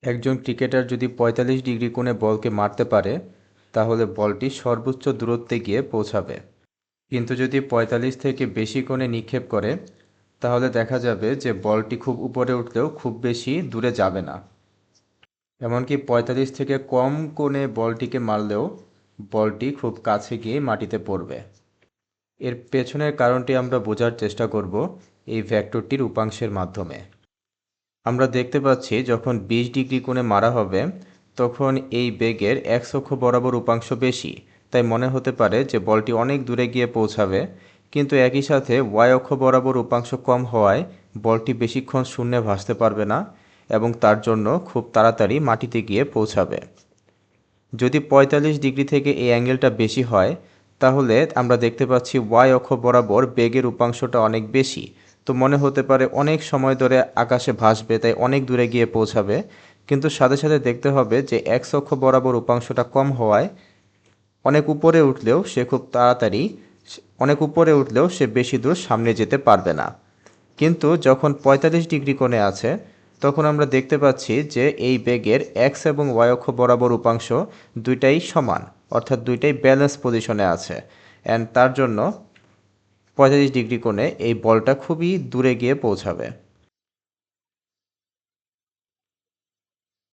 একজন ক্রিকেটার যদি ৪৫ ডিগ্রি কোণে বলকে মারতে পারে তাহলে বলটি সর্বোচ্চ দূরত্বে গিয়ে পৌঁছাবে। কিন্তু যদি ৪৫ থেকে বেশি কোণে নিক্ষেপ করে তাহলে দেখা যাবে যে বলটি খুব উপরে উঠলেও খুব বেশি দূরে যাবে না। এমনকি ৪৫ থেকে কম কোণে বলটিকে মারলেও বলটি খুব কাছে গিয়ে মাটিতে পড়বে। এর পেছনের কারণটি আমরা বোঝার চেষ্টা করব এই ভেক্টরটির উপাংশের মাধ্যমে। আমরা দেখতে পাচ্ছি যখন ২০ ডিগ্রি কোণে মারা হবে তখন এই বেগের এক্স অক্ষ বরাবর উপাংশ বেশি, তাই মনে হতে পারে যে বলটি অনেক দূরে গিয়ে পৌঁছাবে। কিন্তু একই সাথে ওয়াই অক্ষ বরাবর উপাংশ কম হওয়ায় বলটি বেশিক্ষণ শূন্যে ভাসতে পারবে না এবং তার জন্য খুব তাড়াতাড়ি মাটিতে গিয়ে পৌঁছাবে। যদি ৪৫ ডিগ্রি থেকে এই অ্যাঙ্গেলটা বেশি হয় তাহলে আমরা দেখতে পাচ্ছি ওয়াই অক্ষ বরাবর বেগের উপাংশটা অনেক বেশি, তো মনে হতে পারে অনেক সময় ধরে আকাশে ভাসবে, তাই অনেক দূরে গিয়ে পৌঁছাবে। কিন্তু সাথে সাথে দেখতে হবে যে এক্স অক্ষ বরাবর উপাংশটা কম হওয়ায় অনেক উপরে উঠলেও সে খুব তাড়াতাড়ি অনেক উপরে উঠলেও সে বেশি দূর সামনে যেতে পারবে না। কিন্তু যখন ৪৫ ডিগ্রি কোণে আছে তখন আমরা দেখতে পাচ্ছি যে এই বেগের এক্স এবং ওয়াই অক্ষ বরাবর উপাংশ দুইটাই সমান, অর্থাৎ দুইটাই ব্যালেন্স পজিশনে আছে, অ্যান্ড তার জন্য ৪৫ ডিগ্রি কোণে এই বলটা খুবই দূরে গিয়ে পৌঁছাবে।